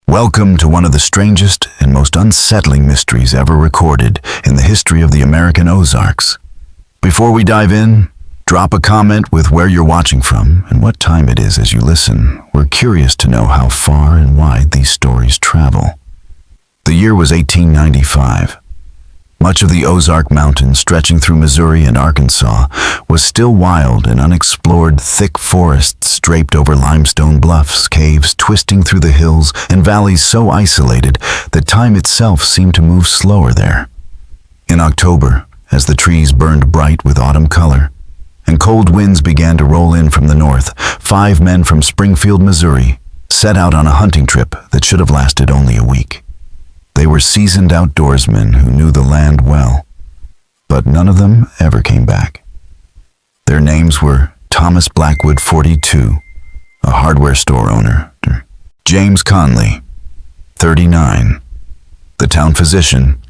Welcome to one of the strangest and most unsettling mysteries ever recorded in the history of the American Ozarks. Before we dive in, drop a comment with where you're watching from and what time it is as you listen. We're curious to know how far and wide these stories travel. The year was 1895. Much of the Ozark Mountains, stretching through Missouri and Arkansas, was still wild and unexplored. Thick forests draped over limestone bluffs, caves twisting through the hills, and valleys so isolated that time itself seemed to move slower there. In October, as the trees burned bright with autumn color, and cold winds began to roll in from the north, 5 men from Springfield, Missouri, set out on a hunting trip that should have lasted only a week. They were seasoned outdoorsmen who knew the land well, but none of them ever came back. Their names were Thomas Blackwood, 42, a hardware store owner, James Conley, 39, the town physician,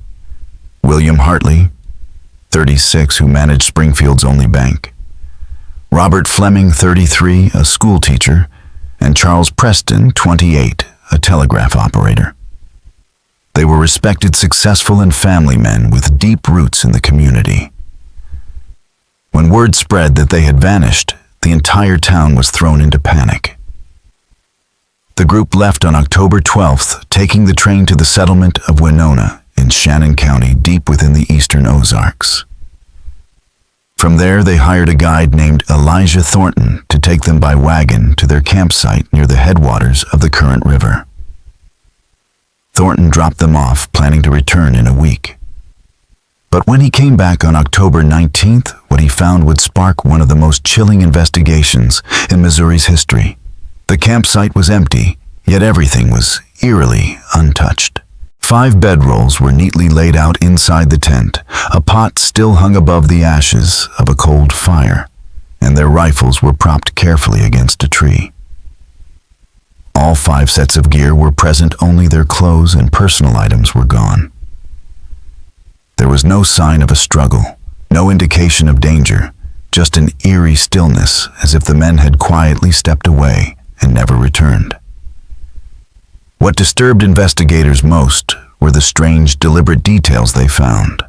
William Hartley, 36, who managed Springfield's only bank, Robert Fleming, 33, a school teacher, and Charles Preston, 28, a telegraph operator. They were respected, successful, and family men with deep roots in the community. When word spread that they had vanished, the entire town was thrown into panic. The group left on October 12th, taking the train to the settlement of Winona in Shannon County, deep within the eastern Ozarks. From there, they hired a guide named Elijah Thornton to take them by wagon to their campsite near the headwaters of the Current River. Thornton dropped them off, planning to return in a week. But when he came back on October 19th, what he found would spark one of the most chilling investigations in Missouri's history. The campsite was empty, yet everything was eerily untouched. 5 bedrolls were neatly laid out inside the tent, a pot still hung above the ashes of a cold fire, and their rifles were propped carefully against a tree. All 5 sets of gear were present, only their clothes and personal items were gone. There was no sign of a struggle, no indication of danger, just an eerie stillness, as if the men had quietly stepped away and never returned. What disturbed investigators most were the strange, deliberate details they found.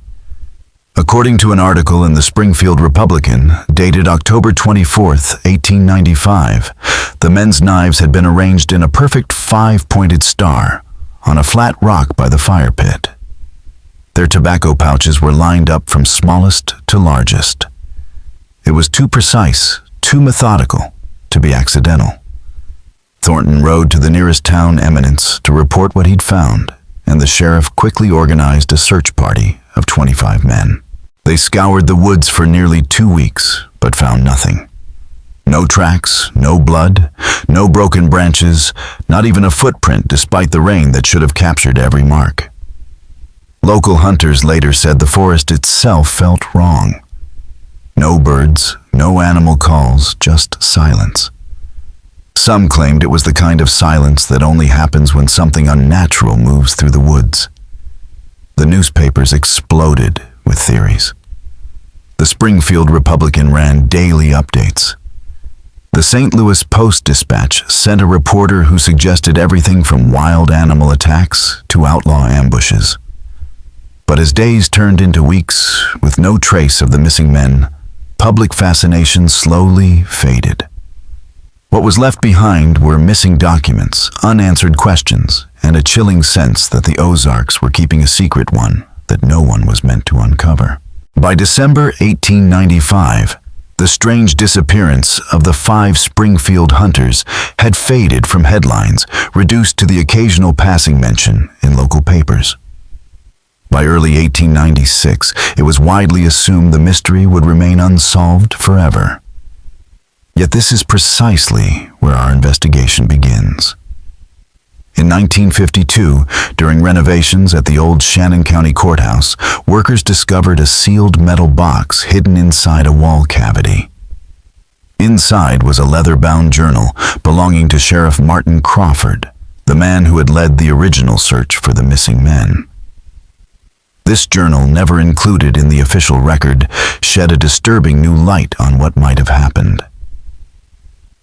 According to an article in the Springfield Republican, dated October 24th, 1895, the men's knives had been arranged in a perfect 5-pointed star on a flat rock by the fire pit. Their tobacco pouches were lined up from smallest to largest. It was too precise, too methodical, to be accidental. Thornton rode to the nearest town eminence to report what he'd found, and the sheriff quickly organized a search party of 25 men. They scoured the woods for nearly 2 weeks, but found nothing. No tracks, no blood, no broken branches, not even a footprint despite the rain that should have captured every mark. Local hunters later said the forest itself felt wrong. No birds, no animal calls, just silence. Some claimed it was the kind of silence that only happens when something unnatural moves through the woods. The newspapers exploded with theories. The Springfield Republican ran daily updates. The St. Louis Post-Dispatch sent a reporter who suggested everything from wild animal attacks to outlaw ambushes. But as days turned into weeks with no trace of the missing men, public fascination slowly faded. What was left behind were missing documents, unanswered questions, and a chilling sense that the Ozarks were keeping a secret, one that no one was meant to uncover. By December 1895, the strange disappearance of the 5 Springfield hunters had faded from headlines, reduced to the occasional passing mention in local papers. By early 1896, it was widely assumed the mystery would remain unsolved forever. Yet this is precisely where our investigation begins. In 1952, during renovations at the old Shannon County Courthouse, workers discovered a sealed metal box hidden inside a wall cavity. Inside was a leather-bound journal belonging to Sheriff Martin Crawford, the man who had led the original search for the missing men. This journal, never included in the official record, shed a disturbing new light on what might have happened.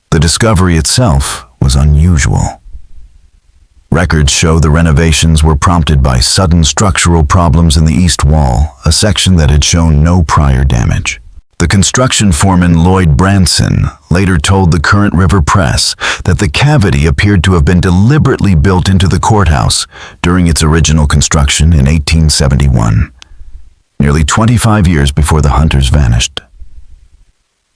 The discovery itself was unusual. Records show the renovations were prompted by sudden structural problems in the east wall, a section that had shown no prior damage. The construction foreman Lloyd Branson later told the Current River Press that the cavity appeared to have been deliberately built into the courthouse during its original construction in 1871, nearly 25 years before the hunters vanished.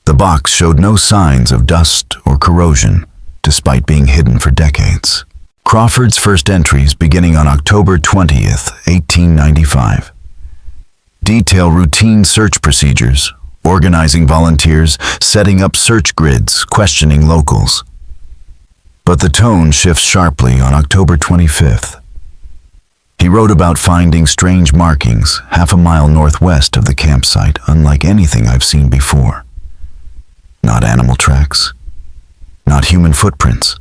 The box showed no signs of dust or corrosion, despite being hidden for decades. Crawford's first entries beginning on October 20th, 1895. Detail routine search procedures, organizing volunteers, setting up search grids, questioning locals. But the tone shifts sharply on October 25th. He wrote about finding strange markings half a mile northwest of the campsite, unlike anything I've seen before. Not animal tracks, not human footprints.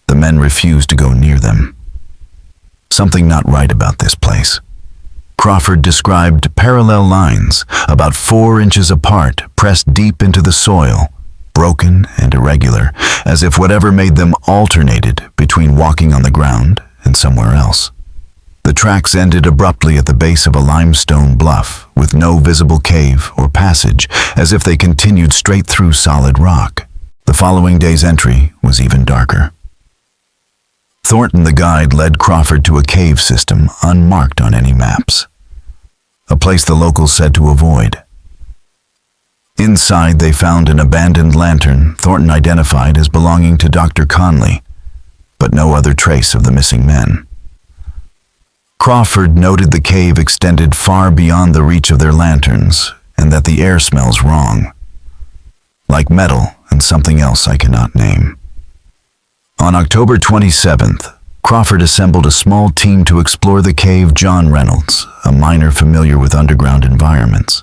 The men refused to go near them. Something not right about this place. Crawford described parallel lines, about 4 inches apart, pressed deep into the soil, broken and irregular, as if whatever made them alternated between walking on the ground and somewhere else. The tracks ended abruptly at the base of a limestone bluff, with no visible cave or passage, as if they continued straight through solid rock. The following day's entry was even darker. Thornton the guide led Crawford to a cave system unmarked on any maps, a place the locals said to avoid. Inside, they found an abandoned lantern Thornton identified as belonging to Dr. Conley, but no other trace of the missing men. Crawford noted the cave extended far beyond the reach of their lanterns and that the air smells wrong, like metal and something else I cannot name. On October 27th, Crawford assembled a small team to explore the cave. John Reynolds, a miner familiar with underground environments,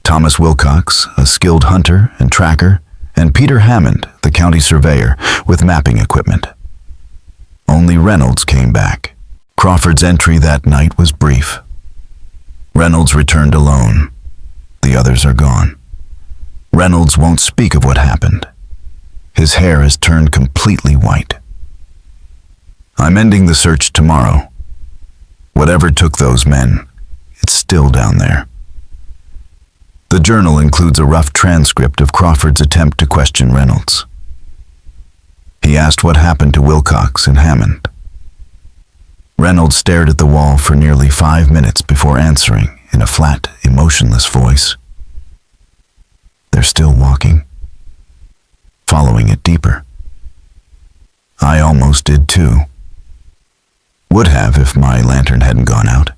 Thomas Wilcox, a skilled hunter and tracker, and Peter Hammond, the county surveyor, with mapping equipment. Only Reynolds came back. Crawford's entry that night was brief. Reynolds returned alone. The others are gone. Reynolds won't speak of what happened. His hair has turned completely white. I'm ending the search tomorrow. Whatever took those men, it's still down there. The journal includes a rough transcript of Crawford's attempt to question Reynolds. He asked what happened to Wilcox and Hammond. Reynolds stared at the wall for nearly 5 minutes before answering in a flat, emotionless voice. They're still walking, following it deeper. I almost did too. Would have if my lantern hadn't gone out.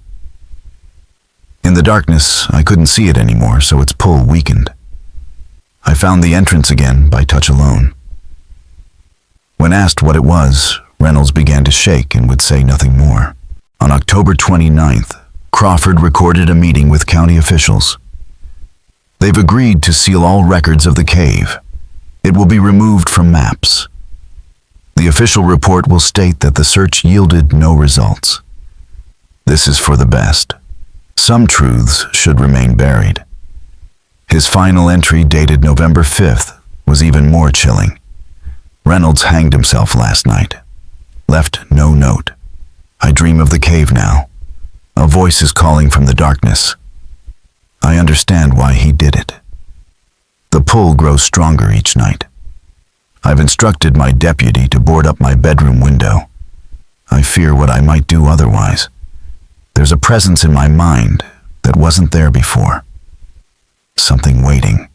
In the darkness, I couldn't see it anymore, so its pull weakened. I found the entrance again by touch alone. When asked what it was, Reynolds began to shake and would say nothing more. On October 29th, Crawford recorded a meeting with county officials. They've agreed to seal all records of the cave. It will be removed from maps. The official report will state that the search yielded no results. This is for the best. Some truths should remain buried. His final entry, dated November 5th, was even more chilling. Reynolds hanged himself last night. Left no note. I dream of the cave now. A voice is calling from the darkness. I understand why he did it. The pull grows stronger each night. I've instructed my deputy to board up my bedroom window. I fear what I might do otherwise. There's a presence in my mind that wasn't there before. Something waiting.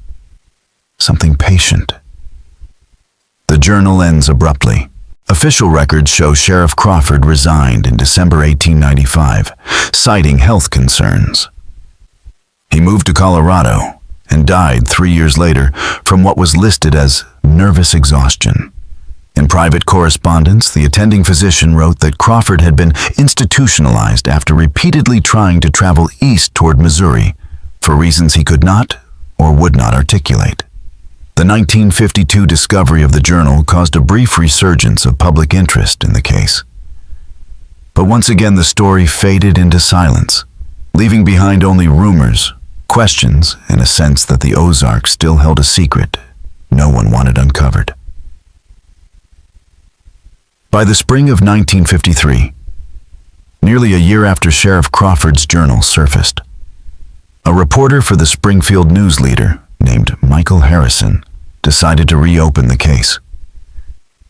Something patient. The journal ends abruptly. Official records show Sheriff Crawford resigned in December 1895, citing health concerns. He moved to Colorado and died 3 years later from what was listed as nervous exhaustion. In private correspondence, the attending physician wrote that Crawford had been institutionalized after repeatedly trying to travel east toward Missouri for reasons he could not or would not articulate. The 1952 discovery of the journal caused a brief resurgence of public interest in the case. But once again, the story faded into silence, leaving behind only rumors, questions, and a sense that the Ozarks still held a secret no one wanted uncovered. By the spring of 1953, nearly a year after Sheriff Crawford's journal surfaced, a reporter for the Springfield News Leader named Michael Harrison decided to reopen the case.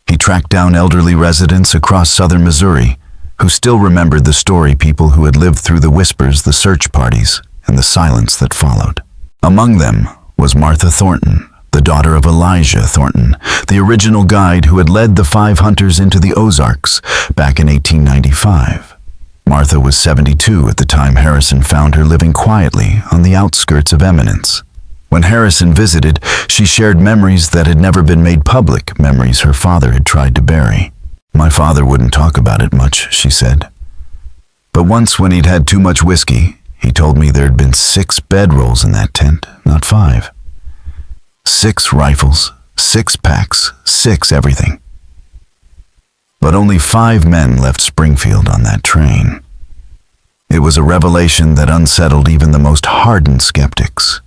He tracked down elderly residents across southern Missouri who still remembered the story, people who had lived through the whispers, the search parties, and the silence that followed. Among them was Martha Thornton, the daughter of Elijah Thornton, the original guide who had led the 5 hunters into the Ozarks back in 1895. Martha was 72 at the time Harrison found her living quietly on the outskirts of Eminence. When Harrison visited, she shared memories that had never been made public, memories her father had tried to bury. "My father wouldn't talk about it much," she said. "But once when he'd had too much whiskey, he told me there'd been 6 bedrolls in that tent, not 5. 6 rifles, 6 packs, 6 everything. But only 5 men left Springfield on that train." It was a revelation that unsettled even the most hardened skeptics.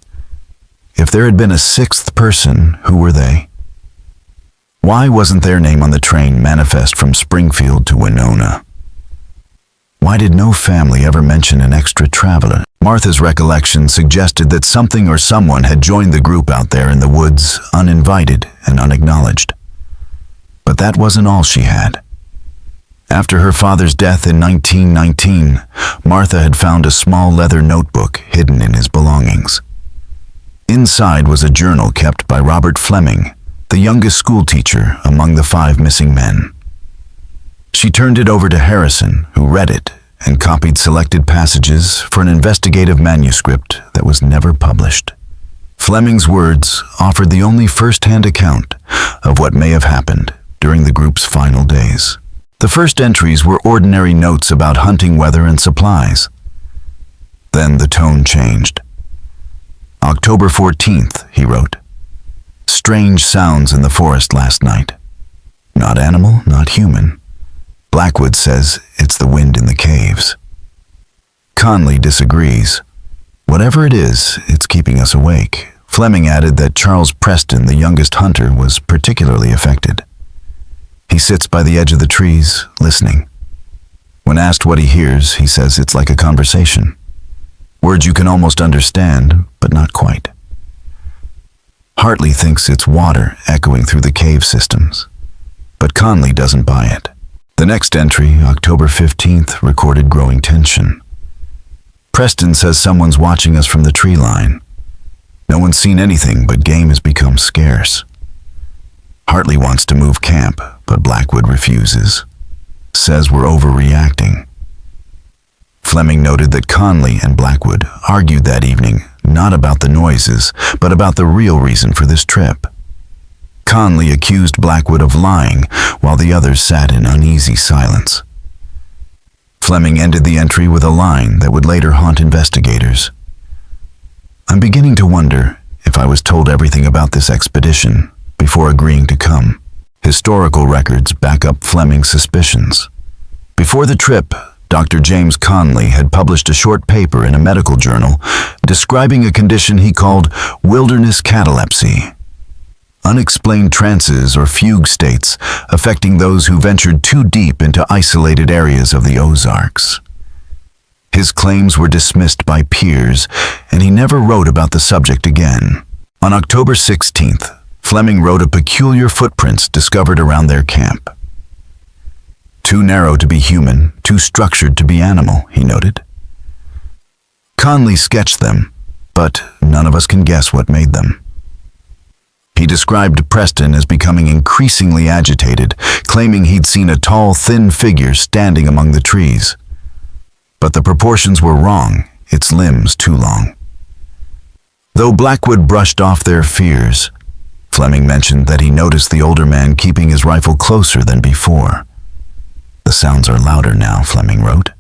If there had been a 6th person, who were they? Why wasn't their name on the train manifest from Springfield to Winona? Why did no family ever mention an extra traveler? Martha's recollection suggested that something or someone had joined the group out there in the woods, uninvited and unacknowledged. But that wasn't all she had. After her father's death in 1919, Martha had found a small leather notebook hidden in his belongings. Inside was a journal kept by Robert Fleming, the youngest schoolteacher among the 5 missing men. She turned it over to Harrison, who read it and copied selected passages for an investigative manuscript that was never published. Fleming's words offered the only first-hand account of what may have happened during the group's final days. The first entries were ordinary notes about hunting weather and supplies. Then the tone changed. "October 14th, he wrote. "Strange sounds in the forest last night. Not animal, not human. Blackwood says it's the wind in the caves. Conley disagrees. Whatever it is, it's keeping us awake." Fleming added that Charles Preston, the youngest hunter, was particularly affected. He sits by the edge of the trees, listening. When asked what he hears, he says it's like a conversation. Words you can almost understand, but not quite. Hartley thinks it's water echoing through the cave systems, but Conley doesn't buy it. The next entry, October 15th, recorded growing tension. "Preston says someone's watching us from the tree line. No one's seen anything, but game has become scarce. Hartley wants to move camp, but Blackwood refuses. Says we're overreacting." Fleming noted that Conley and Blackwood argued that evening not about the noises, but about the real reason for this trip. Conley accused Blackwood of lying, while the others sat in uneasy silence. Fleming ended the entry with a line that would later haunt investigators. "I'm beginning to wonder if I was told everything about this expedition before agreeing to come." Historical records back up Fleming's suspicions. Before the trip, Dr. James Conley had published a short paper in a medical journal describing a condition he called wilderness catalepsy, unexplained trances or fugue states affecting those who ventured too deep into isolated areas of the Ozarks. His claims were dismissed by peers, and he never wrote about the subject again. On October 16th, Fleming wrote of peculiar footprints discovered around their camp. "Too narrow to be human, too structured to be animal," he noted. Conley sketched them, but none of us can guess what made them. He described Preston as becoming increasingly agitated, claiming he'd seen a tall, thin figure standing among the trees. But the proportions were wrong, its limbs too long. Though Blackwood brushed off their fears, Fleming mentioned that he noticed the older man keeping his rifle closer than before. "The sounds are louder now," Fleming wrote.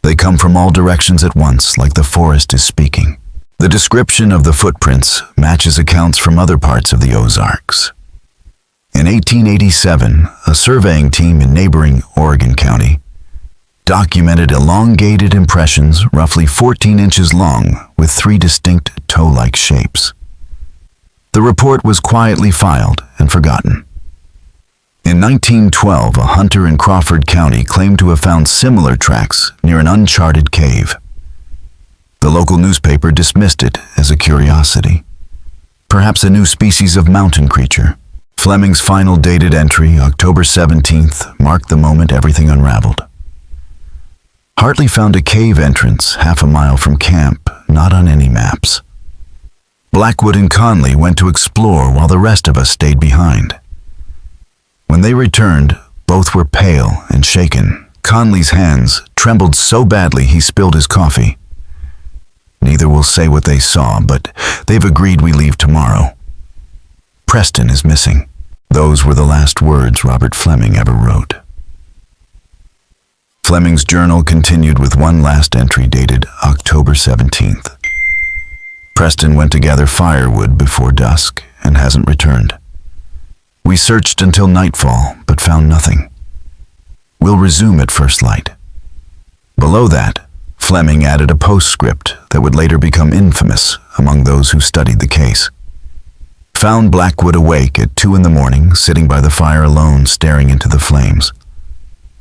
"They come from all directions at once, like the forest is speaking." The description of the footprints matches accounts from other parts of the Ozarks. In 1887, a surveying team in neighboring Oregon County documented elongated impressions roughly 14 inches long with 3 distinct toe-like shapes. The report was quietly filed and forgotten. In 1912, a hunter in Crawford County claimed to have found similar tracks near an uncharted cave. The local newspaper dismissed it as a curiosity, perhaps a new species of mountain creature. Fleming's final dated entry, October 17th, marked the moment everything unraveled. Hartley found a cave entrance half a mile from camp, not on any maps. Blackwood and Conley went to explore while the rest of us stayed behind. When they returned, both were pale and shaken. Conley's hands trembled so badly he spilled his coffee. Neither will say what they saw, but they've agreed we leave tomorrow. Preston is missing. Those were the last words Robert Fleming ever wrote. Fleming's journal continued with one last entry dated October 17th. Preston went to gather firewood before dusk and hasn't returned. We searched until nightfall, but found nothing. We'll resume at first light. Below that, Fleming added a postscript that would later become infamous among those who studied the case. Found Blackwood awake at 2 a.m, sitting by the fire alone, staring into the flames.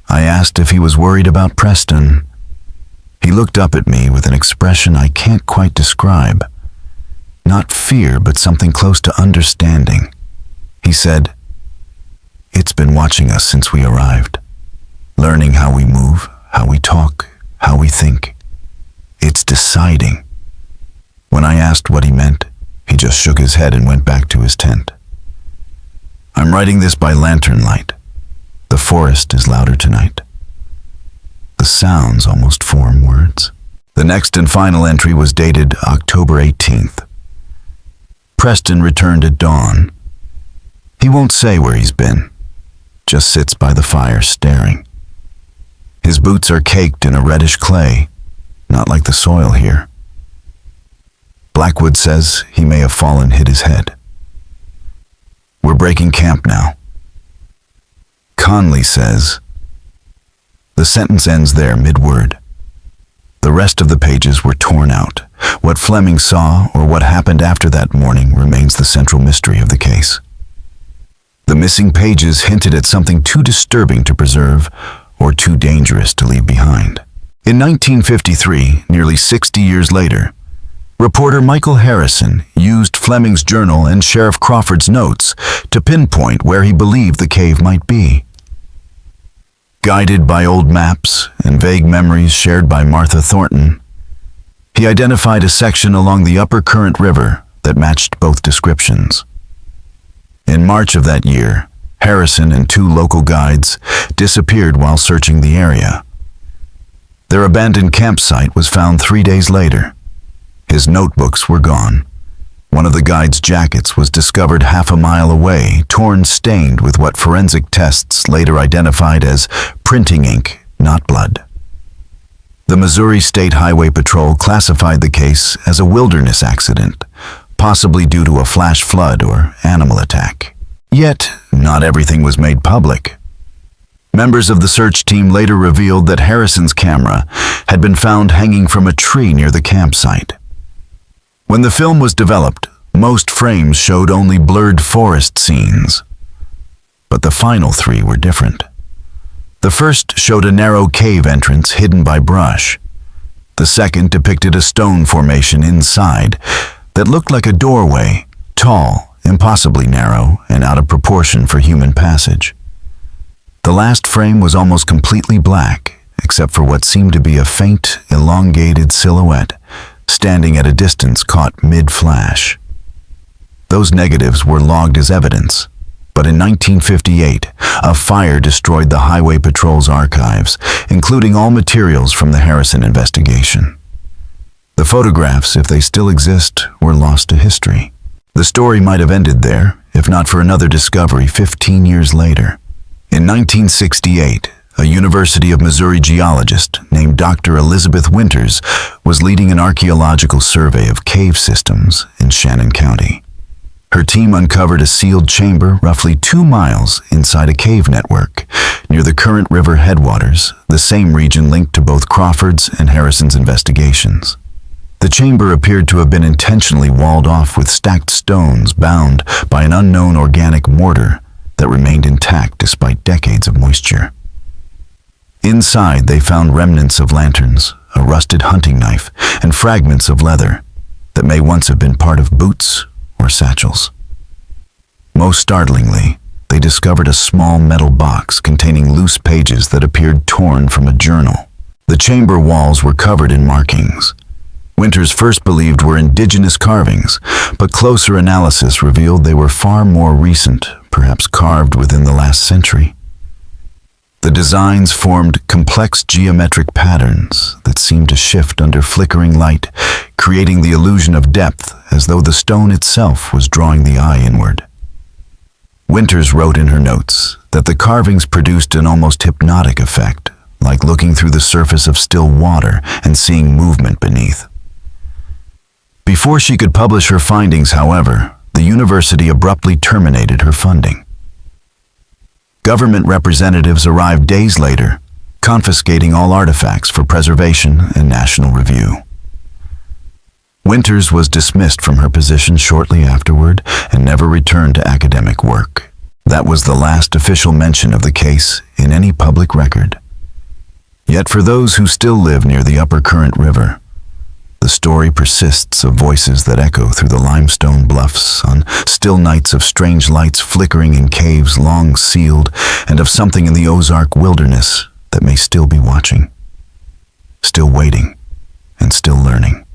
I asked if he was worried about Preston. He looked up at me with an expression I can't quite describe. Not fear, but something close to understanding. He said, "It's been watching us since we arrived, learning how we move, how we talk, how we think. It's deciding." When I asked what he meant, he just shook his head and went back to his tent. I'm writing this by lantern light. The forest is louder tonight. The sounds almost form words. The next and final entry was dated October 18th. Preston returned at dawn. He won't say where he's been, just sits by the fire staring. His boots are caked in a reddish clay, not like the soil here. Blackwood says he may have fallen, hit his head. We're breaking camp now. Conley says, the sentence ends there mid-word. The rest of the pages were torn out. What Fleming saw or what happened after that morning remains the central mystery of the case. The missing pages hinted at something too disturbing to preserve or too dangerous to leave behind. In 1953, nearly 60 years later, reporter Michael Harrison used Fleming's journal and Sheriff Crawford's notes to pinpoint where he believed the cave might be. Guided by old maps and vague memories shared by Martha Thornton, he identified a section along the Upper Current River that matched both descriptions. In March of that year, Harrison and 2 local guides disappeared while searching the area. Their abandoned campsite was found 3 days later. His notebooks were gone. One of the guide's jackets was discovered half a mile away, torn, stained with what forensic tests later identified as printing ink, not blood. The Missouri State Highway Patrol classified the case as a wilderness accident, possibly due to a flash flood or animal attack. Yet, not everything was made public. Members of the search team later revealed that Harrison's camera had been found hanging from a tree near the campsite. When the film was developed, most frames showed only blurred forest scenes. But the final 3 were different. The first showed a narrow cave entrance hidden by brush. The second depicted a stone formation inside that looked like a doorway, tall, impossibly narrow, and out of proportion for human passage. The last frame was almost completely black, except for what seemed to be a faint, elongated silhouette, standing at a distance caught mid-flash. Those negatives were logged as evidence, but in 1958, a fire destroyed the Highway Patrol's archives, including all materials from the Harrison investigation. The photographs, if they still exist, were lost to history. The story might have ended there, if not for another discovery 15 years later. In 1968, a University of Missouri geologist named Dr. Elizabeth Winters was leading an archaeological survey of cave systems in Shannon County. Her team uncovered a sealed chamber roughly 2 miles inside a cave network near the Current River headwaters, the same region linked to both Crawford's and Harrison's investigations. The chamber appeared to have been intentionally walled off with stacked stones bound by an unknown organic mortar that remained intact despite decades of moisture. Inside, they found remnants of lanterns, a rusted hunting knife, and fragments of leather that may once have been part of boots or satchels. Most startlingly, they discovered a small metal box containing loose pages that appeared torn from a journal. The chamber walls were covered in markings. Winters first believed were indigenous carvings, but closer analysis revealed they were far more recent, perhaps carved within the last century. The designs formed complex geometric patterns that seemed to shift under flickering light, creating the illusion of depth as though the stone itself was drawing the eye inward. Winters wrote in her notes that the carvings produced an almost hypnotic effect, like looking through the surface of still water and seeing movement beneath. Before she could publish her findings, however, the university abruptly terminated her funding. Government representatives arrived days later, confiscating all artifacts for preservation and national review. Winters was dismissed from her position shortly afterward and never returned to academic work. That was the last official mention of the case in any public record. Yet for those who still live near the Upper Current River, the story persists of voices that echo through the limestone bluffs on still nights, of strange lights flickering in caves long sealed, and of something in the Ozark wilderness that may still be watching, still waiting, and still learning.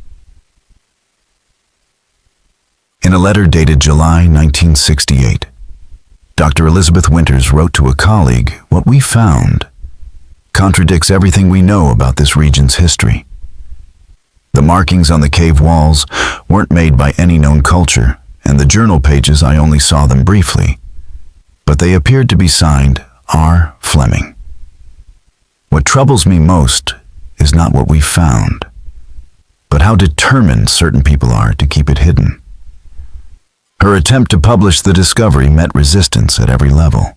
In a letter dated July 1968, Dr. Elizabeth Winters wrote to a colleague, "What we found contradicts everything we know about this region's history. The markings on the cave walls weren't made by any known culture, and the journal pages, I only saw them briefly, but they appeared to be signed R. Fleming. What troubles me most is not what we found, but how determined certain people are to keep it hidden." Her attempt to publish the discovery met resistance at every level.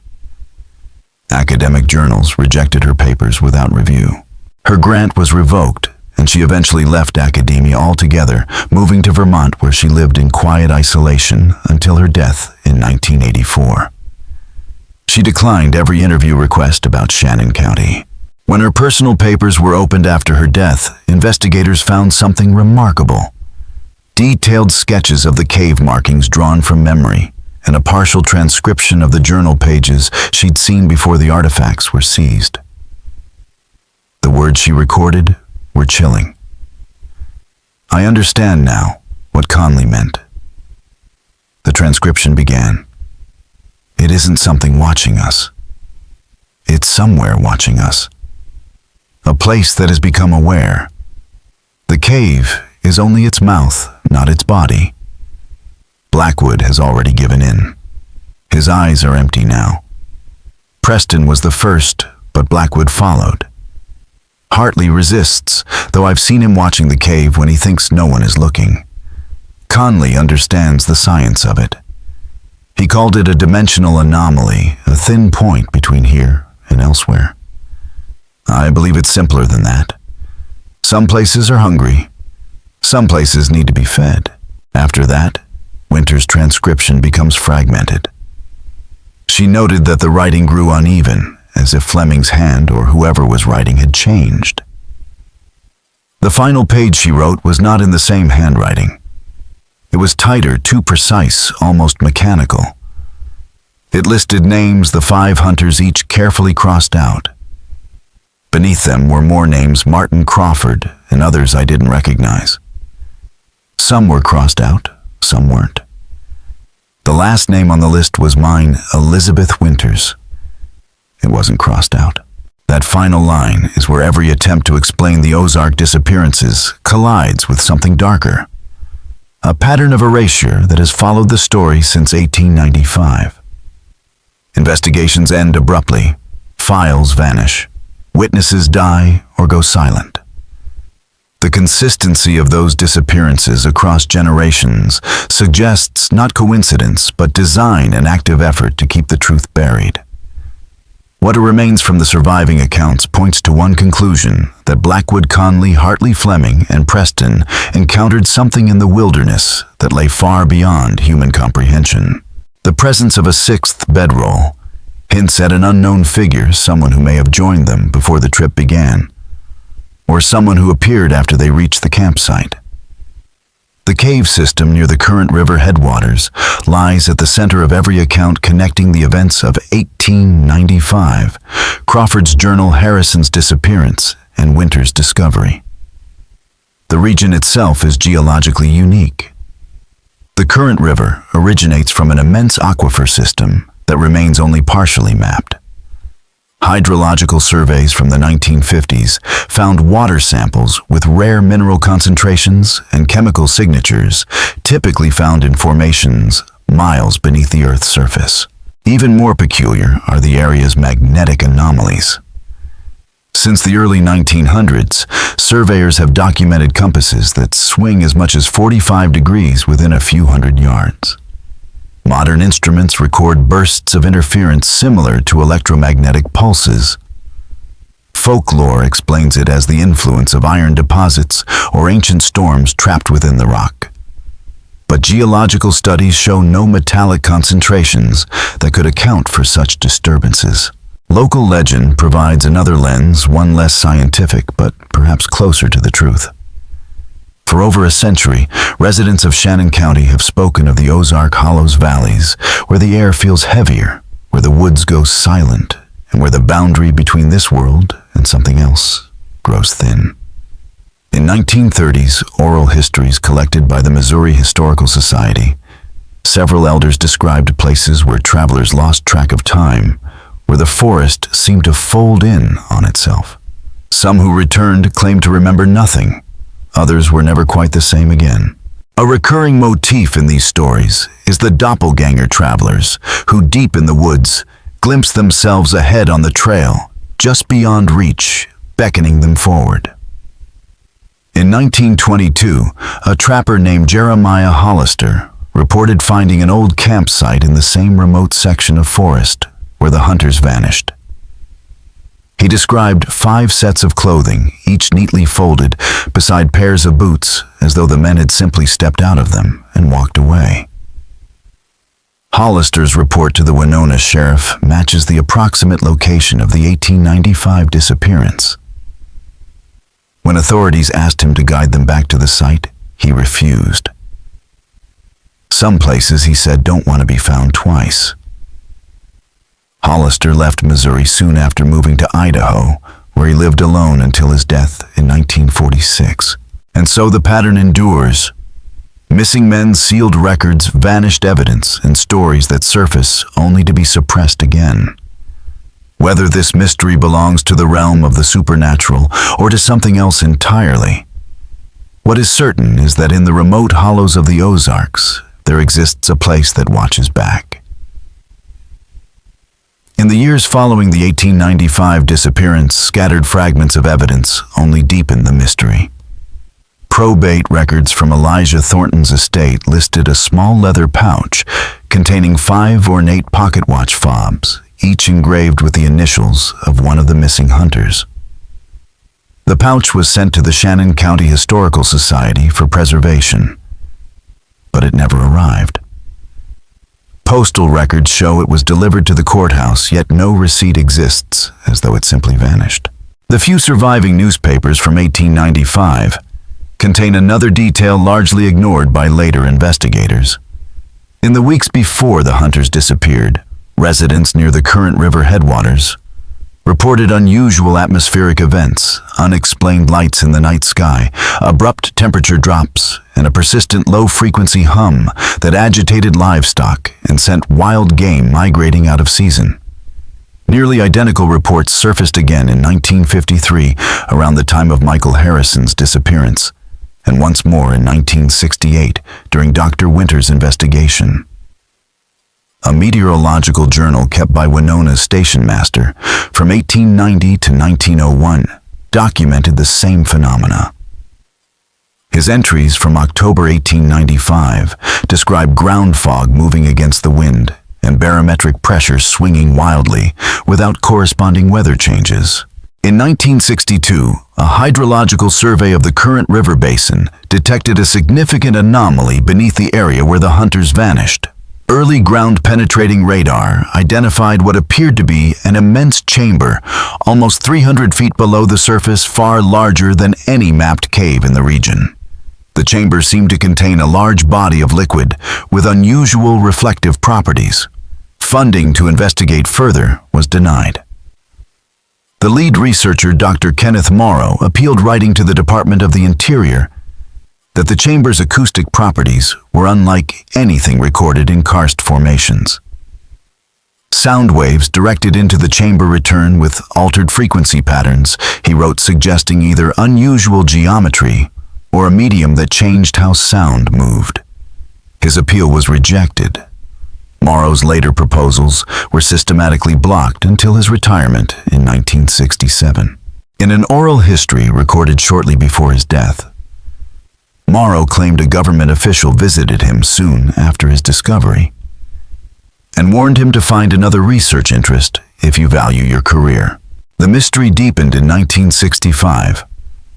Academic journals rejected her papers without review. Her grant was revoked, and she eventually left academia altogether, moving to Vermont, where she lived in quiet isolation until her death in 1984. She declined every interview request about Shannon County. When her personal papers were opened after her death, investigators found something remarkable: detailed sketches of the cave markings drawn from memory, and a partial transcription of the journal pages she'd seen before the artifacts were seized. The words she recorded were chilling. "I understand now what Conley meant." The transcription began, "It isn't something watching us. It's somewhere watching us. A place that has become aware. The cave is only its mouth, not its body. Blackwood has already given in. His eyes are empty now. Preston was the first, but Blackwood followed. Hartley resists, though I've seen him watching the cave when he thinks no one is looking. Conley understands the science of it. He called it a dimensional anomaly, a thin point between here and elsewhere. I believe it's simpler than that. Some places are hungry. Some places need to be fed. After that, Winter's transcription becomes fragmented. She noted that the writing grew uneven, as if Fleming's hand or whoever was writing had changed. The final page she wrote was not in the same handwriting. It was tighter, too precise, almost mechanical. It listed names the 5 hunters each carefully crossed out. Beneath them were more names: Martin Crawford and others I didn't recognize. Some were crossed out, some weren't. The last name on the list was mine, Elizabeth Winters. It wasn't crossed out. That final line is where every attempt to explain the Ozark disappearances collides with something darker. A pattern of erasure that has followed the story since 1895. Investigations end abruptly. Files vanish. Witnesses die or go silent. The consistency of those disappearances across generations suggests not coincidence, but design and active effort to keep the truth buried. What remains from the surviving accounts points to one conclusion: that Blackwood, Conley, Hartley, Fleming, and Preston encountered something in the wilderness that lay far beyond human comprehension. The presence of a 6th bedroll, hints at an unknown figure, someone who may have joined them before the trip began, or someone who appeared after they reached the campsite. The cave system near the current river headwaters lies at the center of every account connecting the events of 1895, Crawford's journal Harrison's disappearance, and Winter's discovery. The region itself is geologically unique. The current river originates from an immense aquifer system that remains only partially mapped. Hydrological surveys from the 1950s found water samples with rare mineral concentrations and chemical signatures typically found in formations miles beneath the Earth's surface. Even more peculiar are the area's magnetic anomalies. Since the early 1900s, surveyors have documented compasses that swing as much as 45 degrees within a few hundred yards. Modern instruments record bursts of interference similar to electromagnetic pulses. Folklore explains it as the influence of iron deposits or ancient storms trapped within the rock. But geological studies show no metallic concentrations that could account for such disturbances. Local legend provides another lens, one less scientific but perhaps closer to the truth. For over a century, residents of Shannon County have spoken of the Ozark Hollows valleys, where the air feels heavier, where the woods go silent, and where the boundary between this world and something else grows thin. In 1930s oral histories collected by the Missouri Historical Society, several elders described places where travelers lost track of time, where the forest seemed to fold in on itself. Some who returned claimed to remember nothing. Others were never quite the same again. A recurring motif in these stories is the doppelganger travelers who, deep in the woods, glimpse themselves ahead on the trail, just beyond reach, beckoning them forward. In 1922, a trapper named Jeremiah Hollister reported finding an old campsite in the same remote section of forest where the hunters vanished. He described 5 sets of clothing, each neatly folded, beside pairs of boots, as though the men had simply stepped out of them and walked away. Hollister's report to the Winona sheriff matches the approximate location of the 1895 disappearance. When authorities asked him to guide them back to the site, he refused. Some places, he said, don't want to be found twice. Hollister left Missouri soon after moving to Idaho, where he lived alone until his death in 1946. And so the pattern endures. Missing men, sealed records, vanished evidence, and stories that surface only to be suppressed again. Whether this mystery belongs to the realm of the supernatural or to something else entirely, what is certain is that in the remote hollows of the Ozarks, there exists a place that watches back. In the years following the 1895 disappearance, scattered fragments of evidence only deepened the mystery. Probate records from Elijah Thornton's estate listed a small leather pouch containing 5 ornate pocket watch fobs, each engraved with the initials of one of the missing hunters. The pouch was sent to the Shannon County Historical Society for preservation, but it never arrived. Postal records show it was delivered to the courthouse, yet no receipt exists, as though it simply vanished. The few surviving newspapers from 1895 contain another detail largely ignored by later investigators. In the weeks before the hunters disappeared, residents near the current river headwaters reported unusual atmospheric events, unexplained lights in the night sky, abrupt temperature drops, and a persistent low-frequency hum that agitated livestock and sent wild game migrating out of season. Nearly identical reports surfaced again in 1953, around the time of Michael Harrison's disappearance, and once more in 1968 during Dr. Winter's investigation. A meteorological journal kept by Winona's station master from 1890 to 1901 documented the same phenomena. His entries from October 1895 describe ground fog moving against the wind and barometric pressure swinging wildly without corresponding weather changes. In 1962, a hydrological survey of the current river basin detected a significant anomaly beneath the area where the hunters vanished. Early ground-penetrating radar identified what appeared to be an immense chamber, almost 300 feet below the surface, far larger than any mapped cave in the region. The chamber seemed to contain a large body of liquid with unusual reflective properties. Funding to investigate further was denied. The lead researcher, Dr. Kenneth Morrow, appealed, writing to the Department of the Interior that the chamber's acoustic properties were unlike anything recorded in karst formations. Sound waves directed into the chamber return with altered frequency patterns, he wrote, suggesting either unusual geometry or a medium that changed how sound moved. His appeal was rejected. Morrow's later proposals were systematically blocked until his retirement in 1967. In an oral history recorded shortly before his death, Morrow claimed a government official visited him soon after his discovery and warned him to find another research interest if you value your career. The mystery deepened in 1965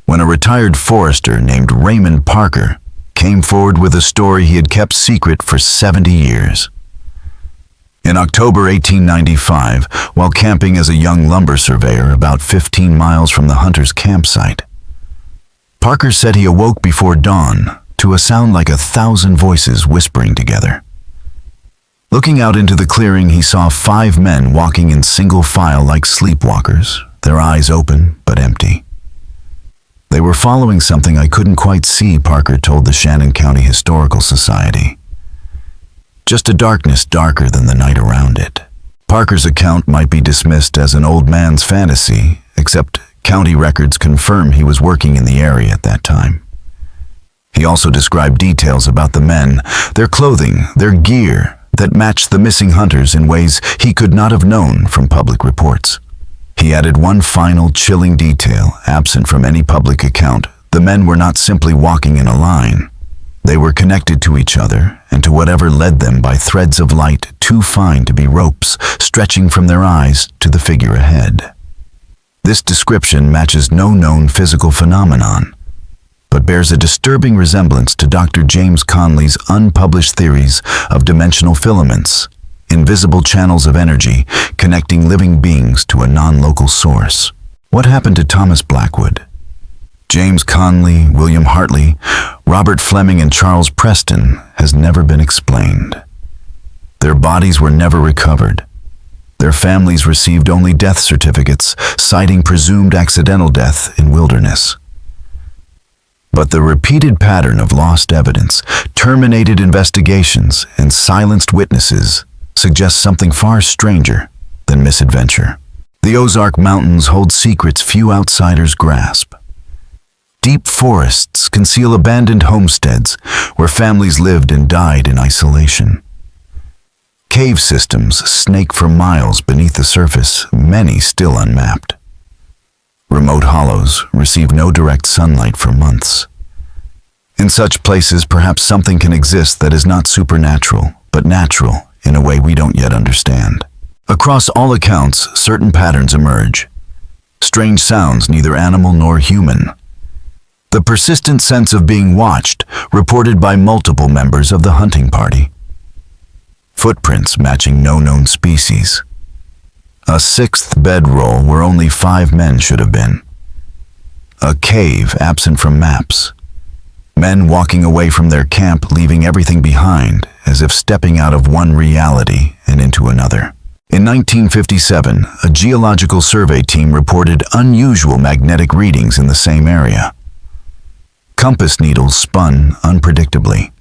when a retired forester named Raymond Parker came forward with a story he had kept secret for 70 years. In October 1895, while camping as a young lumber surveyor about 15 miles from the hunter's campsite, Parker said he awoke before dawn to a sound like 1,000 voices whispering together. Looking out into the clearing, he saw 5 men walking in single file like sleepwalkers, their eyes open but empty. They were following something I couldn't quite see, Parker told the Shannon County Historical Society. Just a darkness darker than the night around it. Parker's account might be dismissed as an old man's fantasy, except county records confirm he was working in the area at that time. He also described details about the men, their clothing, their gear, that matched the missing hunters in ways he could not have known from public reports. He added one final chilling detail, absent from any public account. The men were not simply walking in a line. They were connected to each other and to whatever led them by threads of light too fine to be ropes, stretching from their eyes to the figure ahead. This description matches no known physical phenomenon, but bears a disturbing resemblance to Dr. James Conley's unpublished theories of dimensional filaments, invisible channels of energy connecting living beings to a non-local source. What happened to Thomas Blackwood? James Conley, William Hartley, Robert Fleming, and Charles Preston has never been explained. Their bodies were never recovered. Their families received only death certificates, citing presumed accidental death in wilderness. But the repeated pattern of lost evidence, terminated investigations, and silenced witnesses suggests something far stranger than misadventure. The Ozark Mountains hold secrets few outsiders grasp. Deep forests conceal abandoned homesteads where families lived and died in isolation. Cave systems snake for miles beneath the surface, many still unmapped. Remote hollows receive no direct sunlight for months. In such places, perhaps something can exist that is not supernatural, but natural in a way we don't yet understand. Across all accounts, certain patterns emerge. Strange sounds, neither animal nor human. The persistent sense of being watched, reported by multiple members of the hunting party. Footprints matching no known species. A 6th bedroll where only 5 men should have been. A cave absent from maps. Men walking away from their camp, leaving everything behind, as if stepping out of one reality and into another. In 1957, a geological survey team reported unusual magnetic readings in the same area. Compass needles spun unpredictably.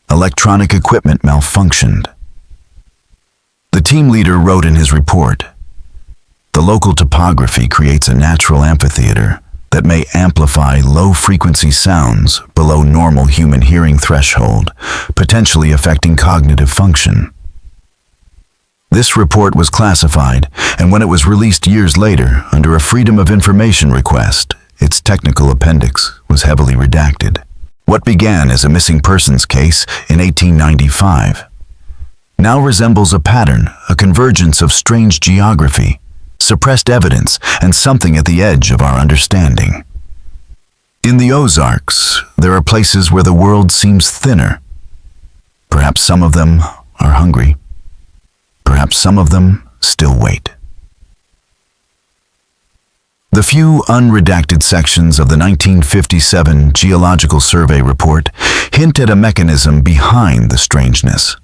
Electronic equipment malfunctioned. The team leader wrote in his report, "The local topography creates a natural amphitheater that may amplify low-frequency sounds below normal human hearing threshold, potentially affecting cognitive function." This report was classified, and when it was released years later under a Freedom of Information request, its technical appendix was heavily redacted. What began as a missing persons case in 1895 now resembles a pattern, a convergence of strange geography, suppressed evidence, and something at the edge of our understanding. In the Ozarks, there are places where the world seems thinner. Perhaps some of them are hungry. Perhaps some of them still wait. The few unredacted sections of the 1957 Geological Survey report hint at a mechanism behind the strangeness.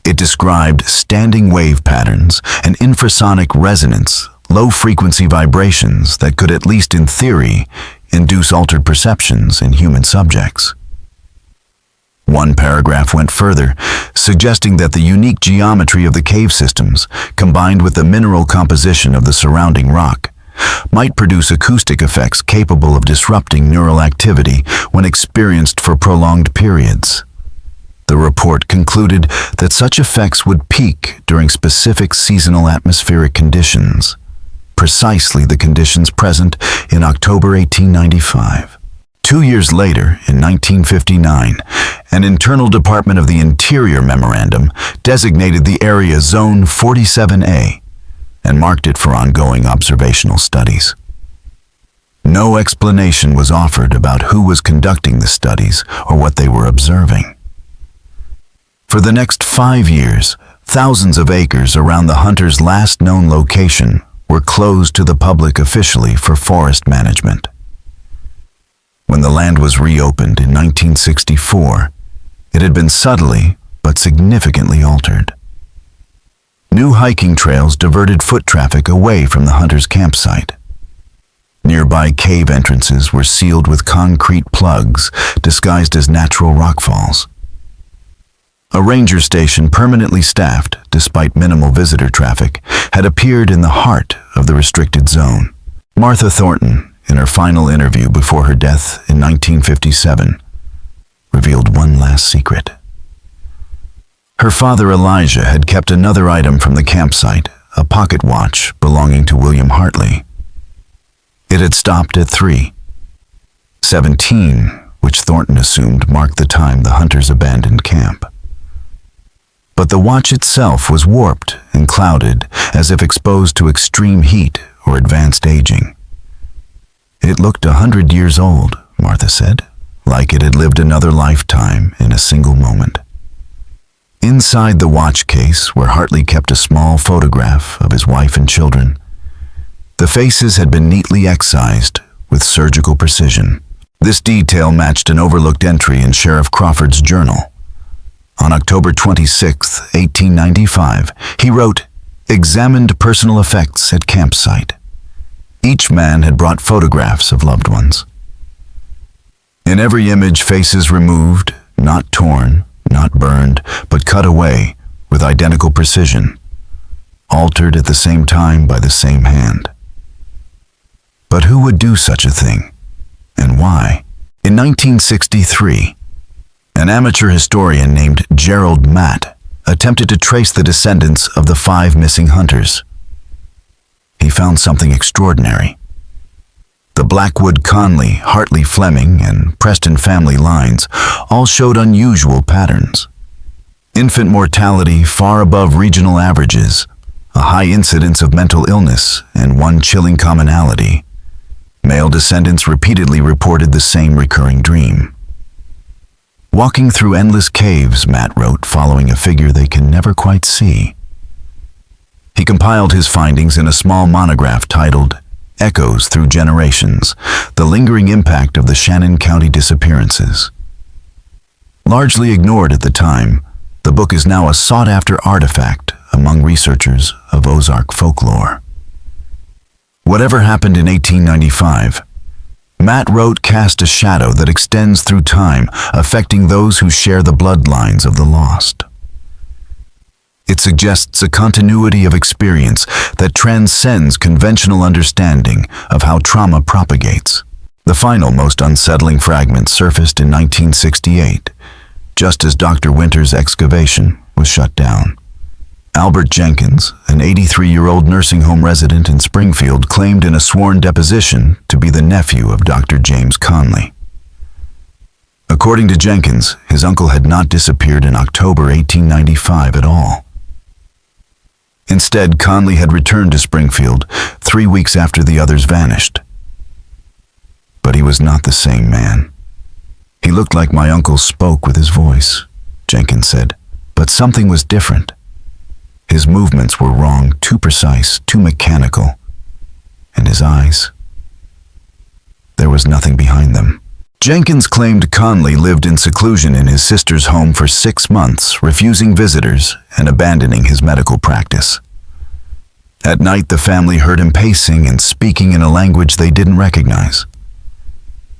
It described standing wave patterns and infrasonic resonance, low-frequency vibrations that could, at least in theory, induce altered perceptions in human subjects. One paragraph went further, suggesting that the unique geometry of the cave systems, combined with the mineral composition of the surrounding rock, might produce acoustic effects capable of disrupting neural activity when experienced for prolonged periods. The report concluded that such effects would peak during specific seasonal atmospheric conditions, precisely the conditions present in October 1895. 2 years later, in 1959, an internal Department of the Interior memorandum designated the area Zone 47A and marked it for ongoing observational studies. No explanation was offered about who was conducting the studies or what they were observing. For the next 5 years, thousands of acres around the hunter's last known location were closed to the public officially for forest management. When the land was reopened in 1964, it had been subtly but significantly altered. New hiking trails diverted foot traffic away from the hunter's campsite. Nearby cave entrances were sealed with concrete plugs disguised as natural rockfalls. A ranger station permanently staffed, despite minimal visitor traffic, had appeared in the heart of the restricted zone. Martha Thornton, in her final interview before her death in 1957, revealed one last secret. Her father Elijah had kept another item from the campsite, a pocket watch belonging to William Hartley. It had stopped at 3:17, which Thornton assumed marked the time the hunters abandoned camp. But the watch itself was warped and clouded, as if exposed to extreme heat or advanced aging. It looked 100 years old, Martha said, like it had lived another lifetime in a single moment. Inside the watch case, where Hartley kept a small photograph of his wife and children, the faces had been neatly excised with surgical precision. This detail matched an overlooked entry in Sheriff Crawford's journal. On October 26, 1895, he wrote, "Examined personal effects at campsite. Each man had brought photographs of loved ones. In every image, faces removed, not torn, not burned, but cut away with identical precision, altered at the same time by the same hand." But who would do such a thing, and why? In 1963, an amateur historian named Gerald Matt attempted to trace the descendants of the 5 missing hunters. He found something extraordinary. The Blackwood Conley, Hartley Fleming, and Preston family lines all showed unusual patterns. Infant mortality far above regional averages, a high incidence of mental illness, and one chilling commonality. Male descendants repeatedly reported the same recurring dream. Walking through endless caves, Matt wrote, following a figure they can never quite see. He compiled his findings in a small monograph titled Echoes Through Generations, The Lingering Impact of the Shannon County Disappearances. Largely ignored at the time, the book is now a sought-after artifact among researchers of Ozark folklore. Whatever happened in 1895, Matt wrote cast a shadow that extends through time, affecting those who share the bloodlines of the lost. It suggests a continuity of experience that transcends conventional understanding of how trauma propagates. The final, most unsettling fragment surfaced in 1968, just as Dr. Winter's excavation was shut down. Albert Jenkins, an 83-year-old nursing home resident in Springfield, claimed in a sworn deposition to be the nephew of Dr. James Conley. According to Jenkins, his uncle had not disappeared in October 1895 at all. Instead, Conley had returned to Springfield 3 weeks after the others vanished. But he was not the same man. "He looked like my uncle spoke with his voice," Jenkins said, But something was different. His movements were wrong, too precise, too mechanical. And his eyes, there was nothing behind them. Jenkins claimed Conley lived in seclusion in his sister's home for 6 months, refusing visitors and abandoning his medical practice. At night, the family heard him pacing and speaking in a language they didn't recognize.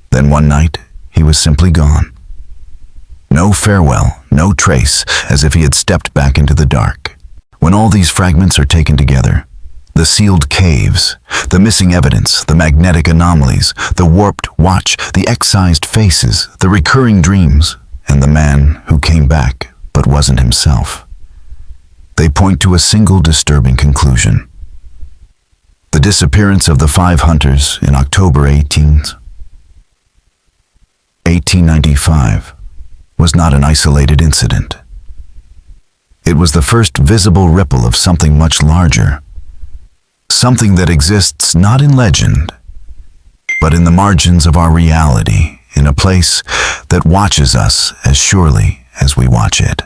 Then one night, he was simply gone. No farewell, no trace, as if he had stepped back into the dark. When all these fragments are taken together, the sealed caves, the missing evidence, the magnetic anomalies, the warped watch, the excised faces, the recurring dreams, and the man who came back but wasn't himself, they point to a single disturbing conclusion. The disappearance of the 5 hunters in October 1895 was not an isolated incident. It was the first visible ripple of something much larger, something that exists not in legend, but in the margins of our reality, in a place that watches us as surely as we watch it.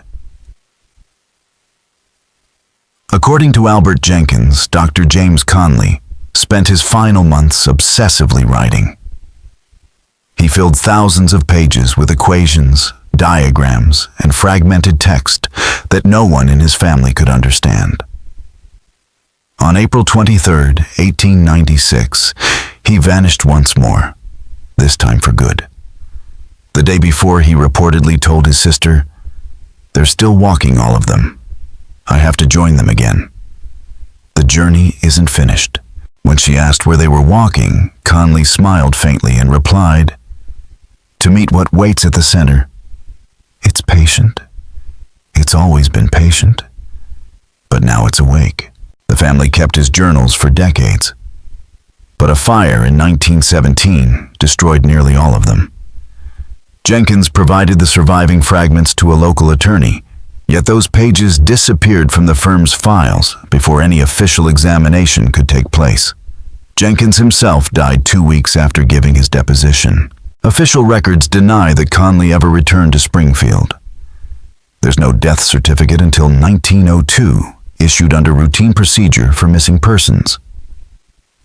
According to Albert Jenkins, Dr. James Conley spent his final months obsessively writing. He filled thousands of pages with equations, diagrams, and fragmented text that no one in his family could understand. On April 23, 1896, he vanished once more, this time for good. The day before, he reportedly told his sister, "They're still walking, all of them. I have to join them again. The journey isn't finished." When she asked where they were walking, Conley smiled faintly and replied, "To meet what waits at the center. It's patient. It's always been patient. But now it's awake." The family kept his journals for decades. But a fire in 1917 destroyed nearly all of them. Jenkins provided the surviving fragments to a local attorney, yet those pages disappeared from the firm's files before any official examination could take place. Jenkins himself died 2 weeks after giving his deposition. Official records deny that Conley ever returned to Springfield. There's no death certificate until 1902, issued under routine procedure for missing persons.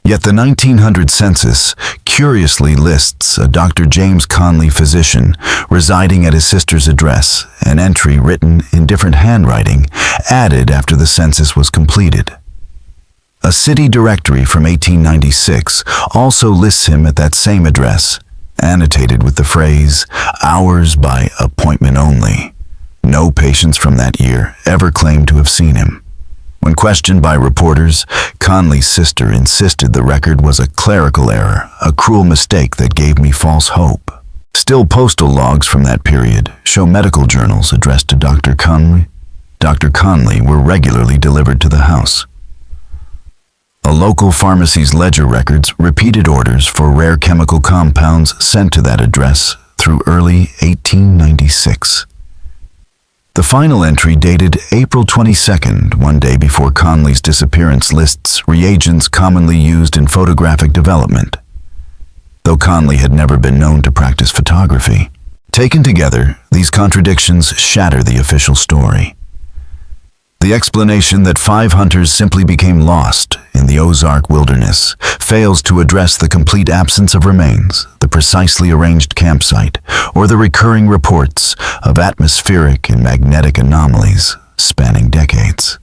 Yet the 1900 census curiously lists a Dr. James Conley physician residing at his sister's address, an entry written in different handwriting, added after the census was completed. A city directory from 1896 also lists him at that same address, annotated with the phrase, "Hours by appointment only." No patients from that year ever claimed to have seen him. When questioned by reporters, Conley's sister insisted the record was a clerical error, a cruel mistake that gave me false hope. Still, postal logs from that period show medical journals addressed to Dr. Conley. Dr. Conley were regularly delivered to the house. A local pharmacy's ledger records repeated orders for rare chemical compounds sent to that address through early 1896. The final entry, dated April 22nd, one day before Conley's disappearance, lists reagents commonly used in photographic development, though Conley had never been known to practice photography. Taken together, these contradictions shatter the official story. The explanation that 5 hunters simply became lost in the Ozark wilderness fails to address the complete absence of remains, the precisely arranged campsite, or the recurring reports of atmospheric and magnetic anomalies spanning decades.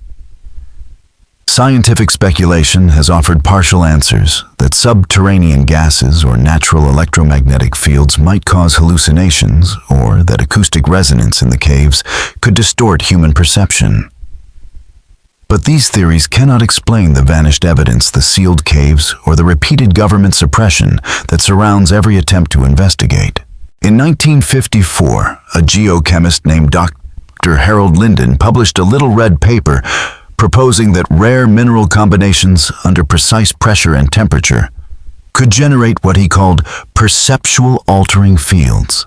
Scientific speculation has offered partial answers that subterranean gases or natural electromagnetic fields might cause hallucinations, or that acoustic resonance in the caves could distort human perception. But these theories cannot explain the vanished evidence, the sealed caves, or the repeated government suppression that surrounds every attempt to investigate. In 1954, a geochemist named Dr. Harold Linden published a little red paper proposing that rare mineral combinations under precise pressure and temperature could generate what he called perceptual altering fields.